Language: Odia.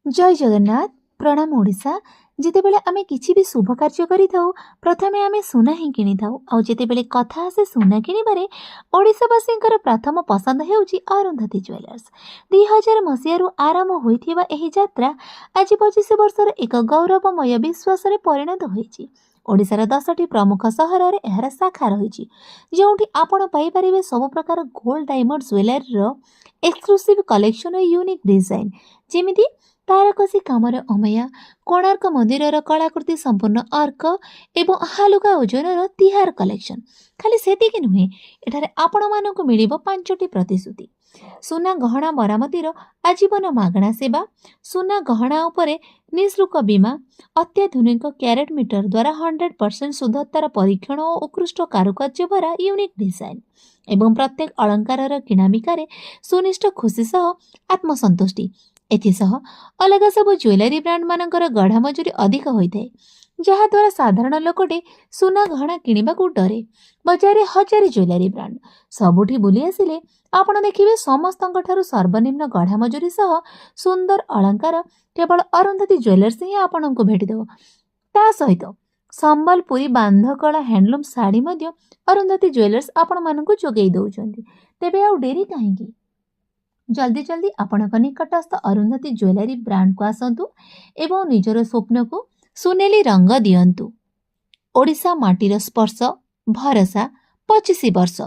जय जगन्नाथ। प्रणाम ओडिशा। जितेबेले आमे किछि भी शुभ कार्य करिथाउ प्रथमे आमे सुना ही किनिथाउ आउ जेतेबेले कथा आसे सुना किनिबारे ओडिशावासींकर प्रथम पसंद हेउची अरुंधति ज्वेलर्स। 2000 मसीहारू आरंभ होइथिबा एही यात्रा आज 25 वर्षर एक गौरवमय विश्वासरे परिणत होइछि। ओडिशार 10टी प्रमुख सहରରେ ଏହାର ଶାଖା ରହିଛି ଯେଉଁଠି ଆପଣ ପାଇପାରିବେ ସବୁ ପ୍ରକାର ଗୋଲ୍ଡ ଡାଇମଣ୍ଡ ଜୁଏଲାରୀର ଏକ୍ସକ୍ଲୁସିଭ୍ କଲେକ୍ସନ ଓ ୟୁନିକ୍ ଡିଜାଇନ୍, ଯେମିତି ତାରକସି କାମର ଅମେୟା, କୋଣାର୍କ ମନ୍ଦିରର କଳାକୃତି ସମ୍ପୂର୍ଣ୍ଣ ଅର୍କ ଏବଂ ହାଲୁକା ଓଜନର ତିହାର କଲେକ୍ସନ। ଖାଲି ସେତିକି ନୁହେଁ, ଏଠାରେ ଆପଣମାନଙ୍କୁ ମିଳିବ 5ଟି ପ୍ରତିଶ୍ରୁତି। ସୁନା ଗହଣା ମରାମତିର ଆଜୀବନ ମାଗଣା ସେବା, ସୁନା ଗହଣା ଉପରେ ନିଃଶୁଳ୍କ ବୀମା, ଅତ୍ୟାଧୁନିକ କ୍ୟାରେଟ୍ ମିଟର ଦ୍ୱାରା 100% ଶୁଦ୍ଧତାର ପରୀକ୍ଷଣ ଓ ଉତ୍କୃଷ୍ଟ କାରୁକାର୍ଯ୍ୟ ଭରା ୟୁନିକ୍ ଡିଜାଇନ୍ ଏବଂ ପ୍ରତ୍ୟେକ ଅଳଙ୍କାରର କିଣାବିକାରେ ସୁନିଷ୍ଠ ଖୁସି ସହ ଆତ୍ମସନ୍ତୁଷ୍ଟି। ଏଥିସହ ଅଲଗା ସବୁ ଜୁଏଲାରୀ ବ୍ରାଣ୍ଡମାନଙ୍କର ଗଢ଼ା ମଜୁରୀ ଅଧିକ ହୋଇଥାଏ, ଯାହାଦ୍ୱାରା ସାଧାରଣ ଲୋକଟେ ସୁନା ଗହଣା କିଣିବାକୁ ଡରେ। ବଜାରରେ ହଜାରେ ଜୁଏଲାରୀ ବ୍ରାଣ୍ଡ, ସବୁଠି ବୁଲି ଆସିଲେ ଆପଣ ଦେଖିବେ ସମସ୍ତଙ୍କଠାରୁ ସର୍ବନିମ୍ନ ଗଢ଼ା ମଜୁରୀ ସହ ସୁନ୍ଦର ଅଳଙ୍କାର କେବଳ ଅରୁନ୍ଧତୀ ଜୁଏଲର୍ସ ହିଁ ଆପଣଙ୍କୁ ଭେଟିଦେବ। ତା ସହିତ ସମ୍ବଲପୁରୀ ବାନ୍ଧକଳା ହ୍ୟାଣ୍ଡଲୁମ୍ ଶାଢ଼ୀ ମଧ୍ୟ ଅରୁନ୍ଧତୀ ଜୁଏଲର୍ସ ଆପଣମାନଙ୍କୁ ଯୋଗାଇ ଦେଉଛନ୍ତି। ତେବେ ଆଉ ଡେରି କାହିଁକି? जल्दी जल्दी आपणक निकटस्थ अरुंधति ज्वेलरी ब्रांड को आसतु एवं निजर स्वप्न को सुनेली रंग दियंतु। ओडिशा माटीर स्पर्श भरसा 25 वर्ष।